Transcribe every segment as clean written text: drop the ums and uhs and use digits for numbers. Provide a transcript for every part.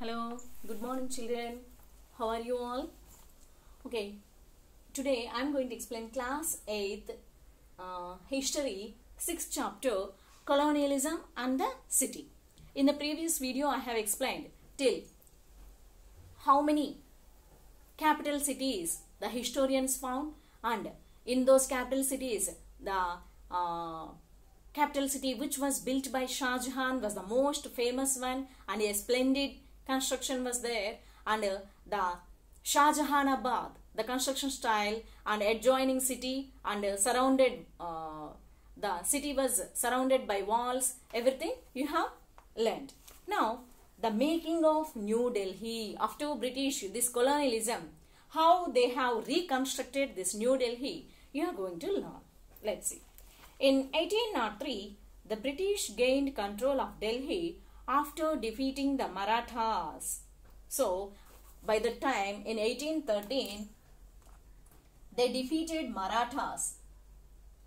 Hello, good morning children. How are you all? Okay, today I am going to explain class 8th history 6th chapter colonialism and the city. In the previous video I have explained till how many capital cities the historians found, and in those capital cities the capital city which was built by Shah Jahan was the most famous one, and a splendid construction was there, and the Shah Jahanabad, the construction style and adjoining city, and surrounded the city was surrounded by walls, everything you have learned. Now the making of New Delhi after British, this colonialism, how they have reconstructed this New Delhi, you are going to learn. Let's see. In 1803, the British gained control of Delhi after defeating the Marathas. So, by the time in 1813, they defeated Marathas.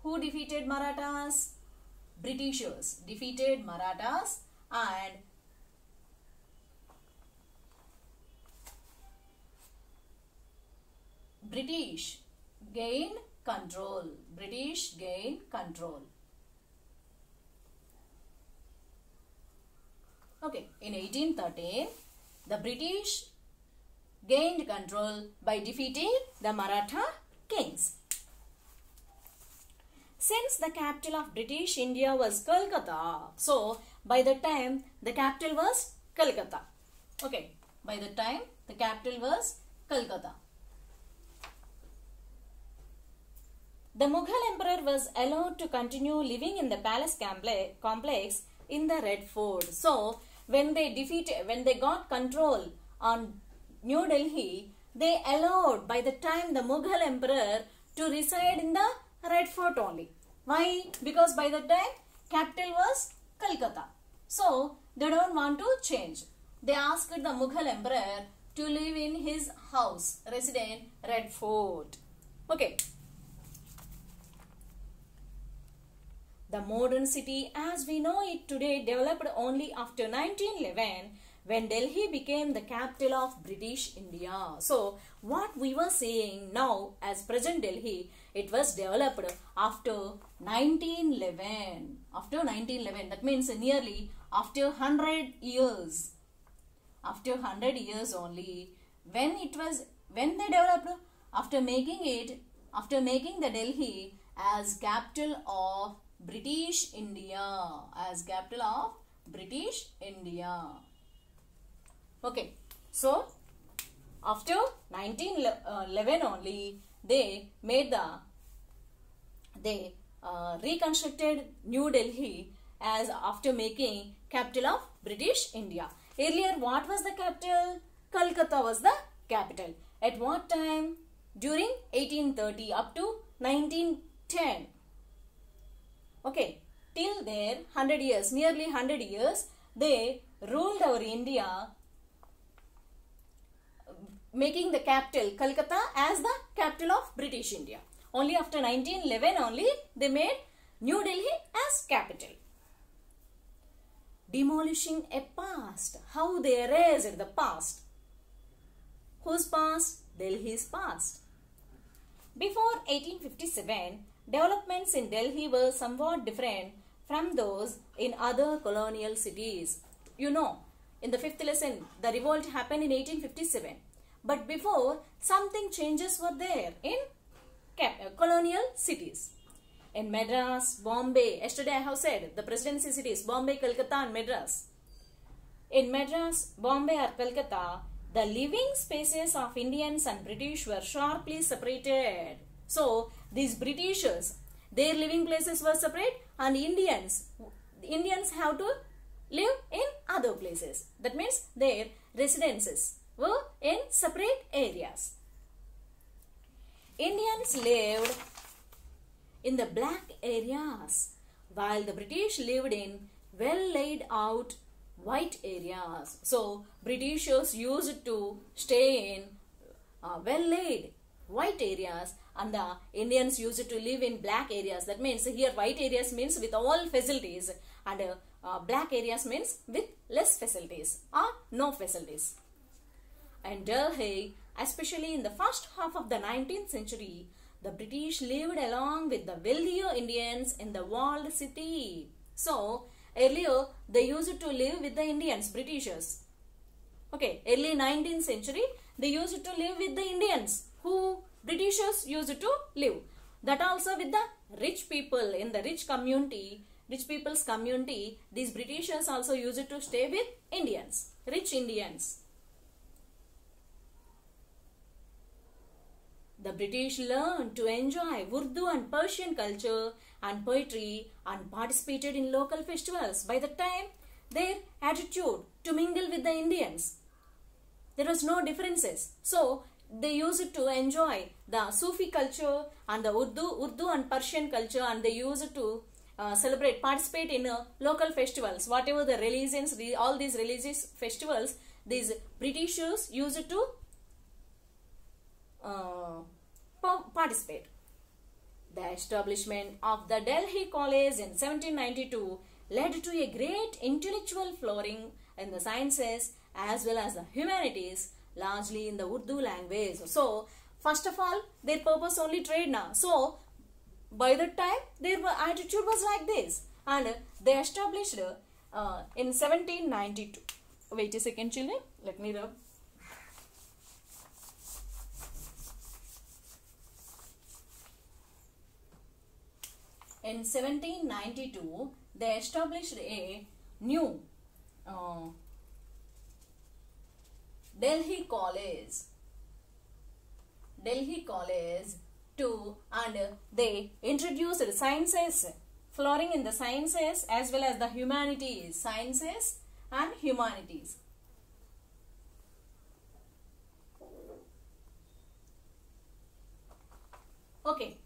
Who defeated Marathas? Britishers defeated Marathas, and British gained control. British gained control. Okay, in 1813, the British gained control by defeating the Maratha kings. Since the capital of British India was Kolkata, so by the time the capital was Kolkata. Okay, by the time the capital was Kolkata. The Mughal emperor was allowed to continue living in the palace complex in the Red Fort. So, when they got control on New Delhi, they allowed by the time the Mughal emperor to reside in the Red Fort only. Why? Because by the time capital was Kolkata. So, they don't want to change. They asked the Mughal emperor to live in his house, resident Red Fort. Okay. The modern city as we know it today developed only after 1911, when Delhi became the capital of British India. So, what we were seeing now as present Delhi, it was developed after 1911. After 1911, that means nearly after 100 years. After 100 years only, when they developed, after making the Delhi as capital of British India, as capital of British India. Okay, so after 1911 only, they reconstructed New Delhi as after making capital of British India. Earlier, what was the capital? Kolkata was the capital. At what time? During 1830 up to 1910. Okay, till there 100 years, nearly 100 years, they ruled our India, making the capital Kolkata as the capital of British India. Only after 1911 only they made New Delhi as capital. Demolishing a past. How they erased the past. Whose past? Delhi's past. Before 1857, developments in Delhi were somewhat different from those in other colonial cities. You know, in the 5th lesson, the revolt happened in 1857. But before, something changes were there in colonial cities. In Madras, Bombay, yesterday I have said the presidency cities, Bombay, Kolkata and Madras. In Madras, Bombay or Kolkata, the living spaces of Indians and British were sharply separated. So, these Britishers, their living places were separate, and Indians have to live in other places. That means their residences were in separate areas. Indians lived in the black areas, while the British lived in well laid out white areas. So, Britishers used to stay in well laid white areas, and the Indians used to live in black areas. That means here white areas means with all facilities, and black areas means with less facilities or no facilities. And Delhi, especially in the first half of the 19th century, the British lived along with the wealthier Indians in the walled city. So, earlier they used to live with the Indians, Britishers. Okay, early 19th century, they used to live with the Indians who Britishers used to live. That also with the rich people in the rich people's community, these Britishers also used to stay with Indians, rich Indians. The British learned to enjoy Urdu and Persian culture and poetry and participated in local festivals. By the time, their attitude to mingle with the Indians, there was no differences. So, they used to enjoy the Sufi culture and the Urdu and Persian culture, and they used to participate in local festivals. Whatever the religions, all these religious festivals, these Britishers used to participate. The establishment of the Delhi College in 1792 led to a great intellectual flourishing in the sciences as well as the humanities, largely in the Urdu language. So, first of all, their purpose only trade now. So, by the time their attitude was like this, and they established in 1792. Wait a second, children. Let me rub. In 1792, they established a new Delhi College and they introduced sciences, flourishing in the sciences as well as the humanities, sciences and humanities. Okay.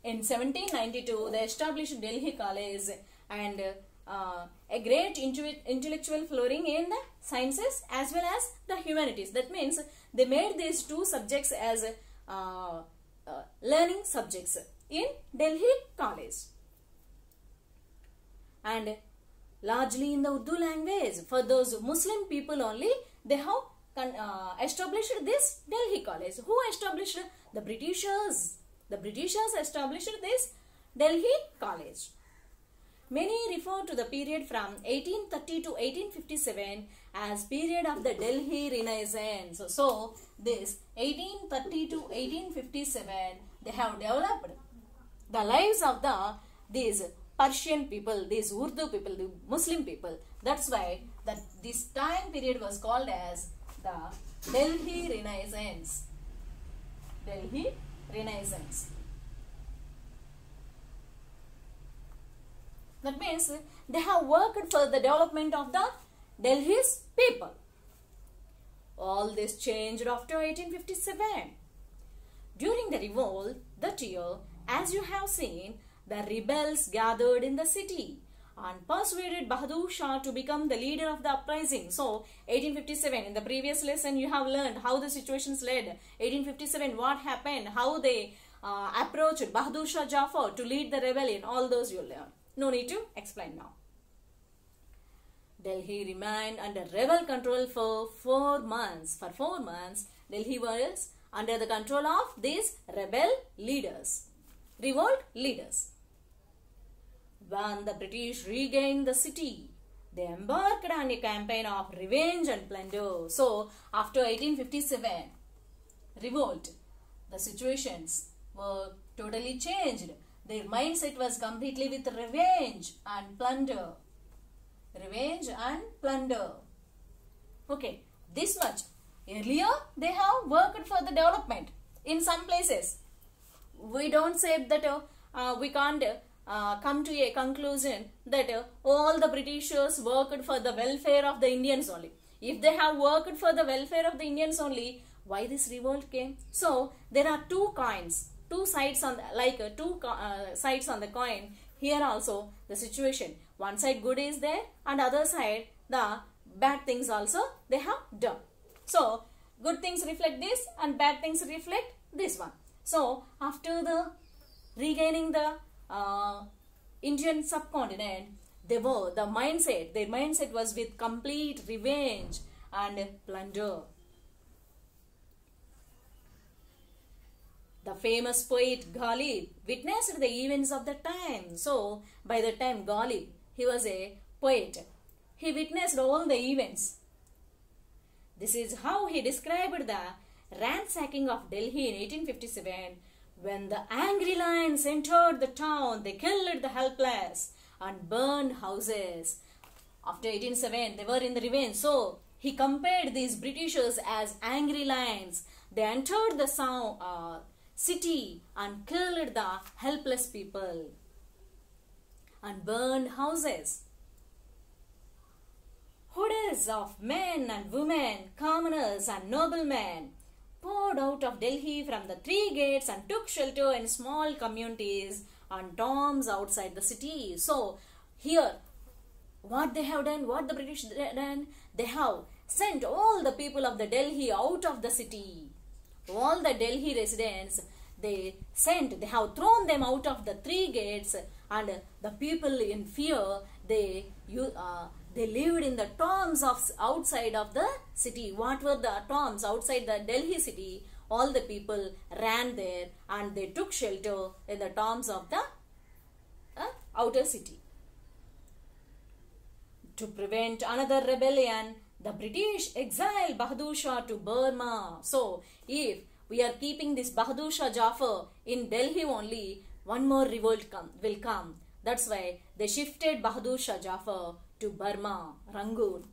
In 1792, they established Delhi College and a great intellectual flourishing in the sciences as well as the humanities. That means they made these two subjects as learning subjects in Delhi College. And largely in the Urdu language. For those Muslim people only, they have established this Delhi College. Who established? The Britishers. The Britishers established this Delhi College. Many refer to the period from 1830 to 1857 as period of the Delhi Renaissance. So, this 1830 to 1857, they have developed the lives of these Persian people, these Urdu people, the Muslim people. That's why this time period was called as the Delhi Renaissance. Delhi Renaissance. That means they have worked for the development of the Delhi's people. All this changed after 1857. During the revolt that year, as you have seen, the rebels gathered in the city and persuaded Bahadur Shah to become the leader of the uprising. So, 1857, in the previous lesson you have learned how the situations led. 1857, what happened, how they approached Bahadur Shah Jafar to lead the rebellion. All those you learn. No need to explain now. Delhi remained under rebel control for 4 months. For 4 months, Delhi was under the control of these rebel leaders, revolt leaders. When the British regained the city, they embarked on a campaign of revenge and plunder. So, after 1857 revolt, the situations were totally changed. Their mindset was completely with revenge and plunder. Revenge and plunder. Okay, this much. Earlier, they have worked for the development in some places. We don't say that we can't come to a conclusion that all the Britishers worked for the welfare of the Indians only. If they have worked for the welfare of the Indians only, why this revolt came? So, there are two coins. Two sides on sides on the coin. Here also the situation. One side good is there and other side the bad things also they have done. So good things reflect this and bad things reflect this one. So after the regaining the Indian subcontinent, their mindset was with complete revenge and plunder. The famous poet Ghalib witnessed the events of the time. So, by the time Ghalib, he was a poet. He witnessed all the events. This is how he described the ransacking of Delhi in 1857. When the angry lions entered the town, they killed the helpless and burned houses. After 1807, they were in the revenge. So, he compared these Britishers as angry lions. They entered the city and killed the helpless people and burned houses. Hordes of men and women, commoners and noblemen poured out of Delhi from the three gates and took shelter in small communities and tombs outside the city. So, here, what they have done, what the British done, they have sent all the people of the Delhi out of the city. All the Delhi residents, they have thrown them out of the three gates, and the people in fear, they lived in the tombs outside of the city. What were the tombs outside the Delhi city? All the people ran there and they took shelter in the tombs of the outer city. To prevent another rebellion, the British exiled Bahadur Shah to Burma. So, if we are keeping this Bahadur Shah Jafar in Delhi only, one more revolt will come. That's why they shifted Bahadur Shah Jafar to Burma, Rangoon.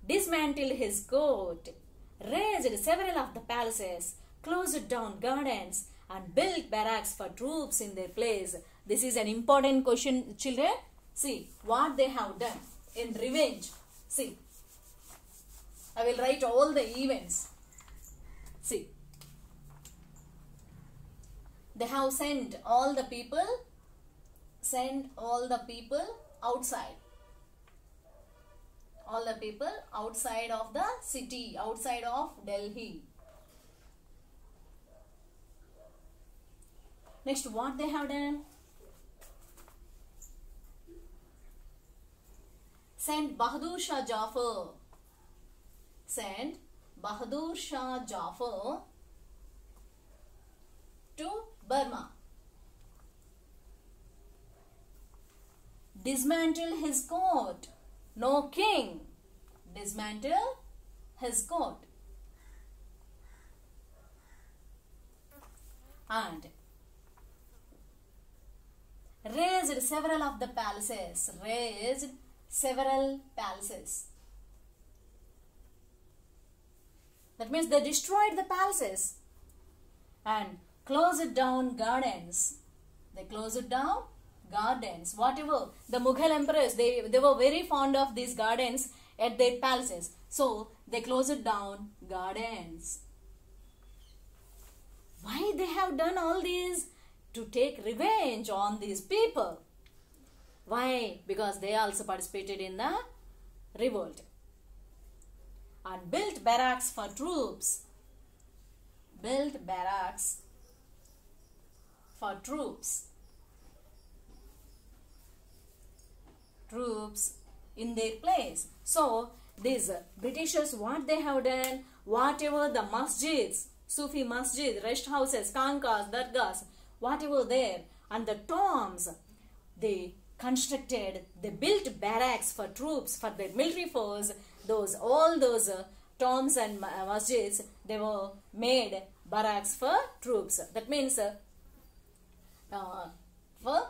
Dismantled his court, razed several of the palaces, closed down gardens, and built barracks for troops in their place. This is an important question, children. See what they have done in revenge. See, I will write all the events. See, they have sent all the people outside. All the people outside of the city, outside of Delhi. Next, what they have done? Sent Bahadur Shah Jafar. Sent Bahadur Shah Jafar to Burma. Dismantle his court. No king. Dismantle his court. And razed several of the palaces. Razed several palaces. That means they destroyed the palaces and closed down gardens. They closed down gardens. Whatever the Mughal emperors, they were very fond of these gardens at their palaces. So they closed down gardens. Why they have done all these? To take revenge on these people. Why? Because they also participated in the revolt. And built barracks for troops. Built barracks for troops. Troops in their place. So, these Britishers, what they have done, whatever the masjids, Sufi masjid, rest houses, kankas, dargahs, whatever there, and the tombs, they constructed, they built barracks for troops, for their military force. All those tombs and masjids, they were made barracks for troops. That means for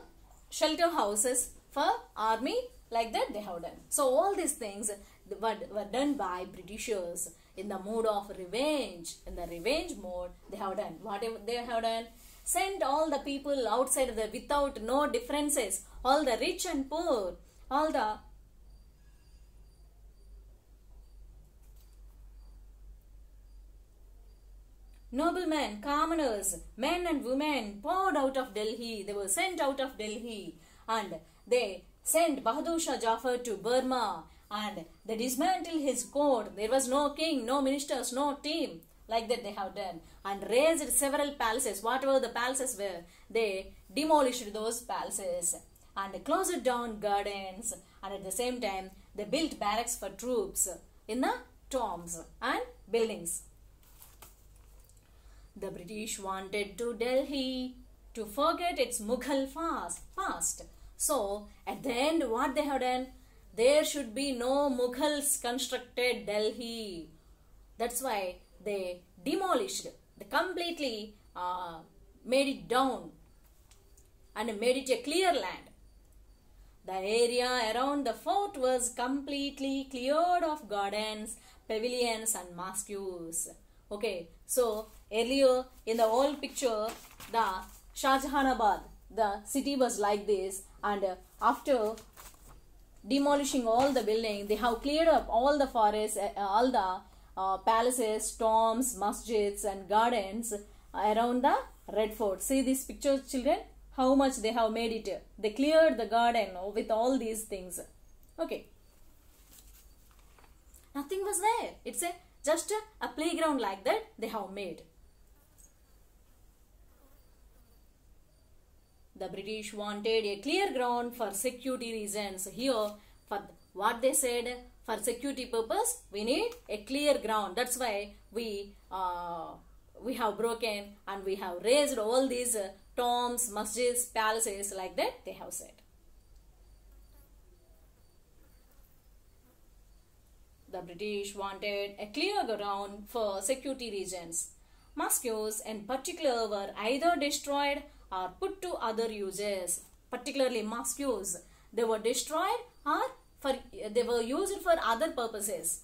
shelter houses for army, like that they have done. So all these things were done by Britishers in the mood of revenge. In the revenge mode, they have done. Whatever they have done, sent all the people outside without no differences, all the rich and poor, all the noblemen, commoners, men and women poured out of Delhi. They were sent out of Delhi, and they sent Bahadur Shah Jafar to Burma, and they dismantled his court. There was no king, no ministers, no team. Like that they have done, and razed several palaces. Whatever the palaces were, they demolished those palaces and closed down gardens, and at the same time they built barracks for troops in the tombs and buildings. The British wanted to Delhi to forget its Mughal past. So at the end what they have done, there should be no Mughals constructed Delhi. That's why they demolished, they completely made it down and made it a clear land. The area around the fort was completely cleared of gardens, pavilions and mosques. Okay, so earlier in the old picture, the Shahjahanabad, the city was like this, and after demolishing all the buildings, they have cleared up all the forests, all the palaces, tombs, masjids and gardens around the Red Fort. See this picture, children, how much they have made it. They cleared the garden with all these things. Okay, nothing was there. It's just a playground like that they have made. The British wanted a clear ground for security reasons. Here, for what they said, for security purpose, we need a clear ground. That's why we have broken and we have raised all these tombs, masjids, palaces like that they have said. The British wanted a clear ground for security reasons. Mosques in particular were either destroyed or put to other uses. Particularly mosques, they were destroyed or they were used for other purposes.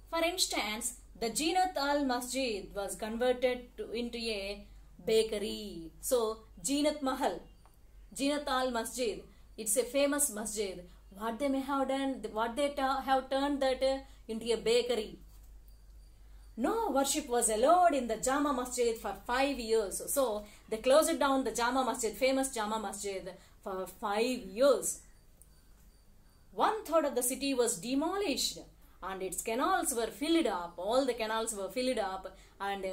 For instance, the Zinat Al Masjid was converted into a bakery. So Zinat Mahal, Zinat Al Masjid, it's a famous masjid. What they may have done, what they have turned that into a bakery. No worship was allowed in the Jama Masjid for 5 years. So they closed down the Jama Masjid, famous Jama Masjid, for 5 years. 1/3 of the city was demolished and its canals were filled up. All the canals were filled up and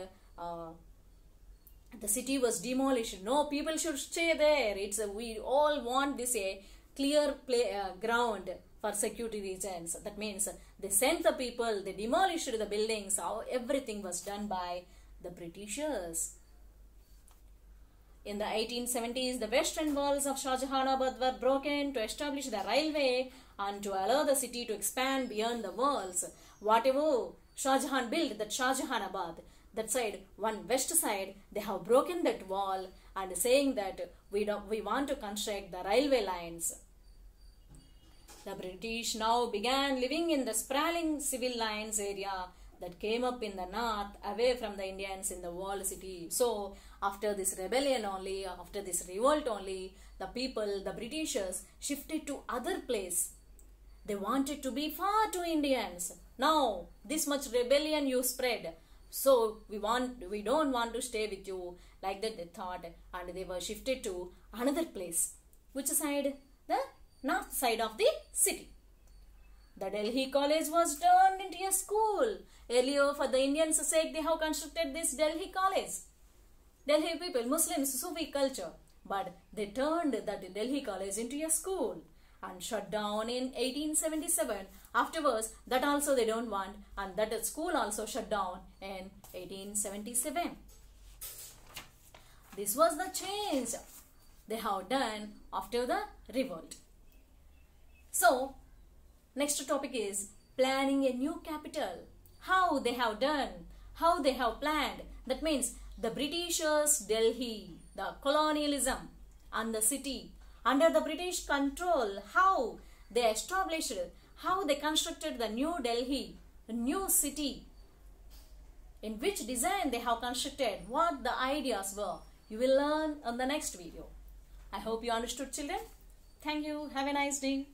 the city was demolished. No people should stay there. We all want this a clear ground for security reasons. That means they sent the people, they demolished the buildings. Everything was done by the Britishers. In the 1870s, the western walls of Shahjahanabad were broken to establish the railway and to allow the city to expand beyond the walls. Whatever Shahjahan built, that Shahjahanabad, that side, one west side, they have broken that wall and saying that we want to construct the railway lines. The British now began living in the sprawling civil lines area that came up in the north, away from the Indians in the walled city. So after this rebellion only, after this revolt only, the people, the Britishers shifted to other place. They wanted to be far to Indians. Now this much rebellion you spread, so we don't want to stay with you. Like that they thought, and they were shifted to another place. Which side? The north side of the city. The Delhi College was turned into a school. Earlier, for the Indians' sake, they have constructed this Delhi College. Delhi people, Muslims, Sufi culture. But they turned that Delhi College into a school and shut down in 1877. Afterwards, that also they don't want, and that school also shut down in 1877. This was the change they have done after the revolt. So, next topic is planning a new capital. How they have done, how they have planned. That means the Britishers, Delhi, the colonialism and the city under the British control, how they established, how they constructed the new Delhi, the new city, in which design they have constructed, what the ideas were. You will learn on the next video. I hope you understood, children. Thank you. Have a nice day.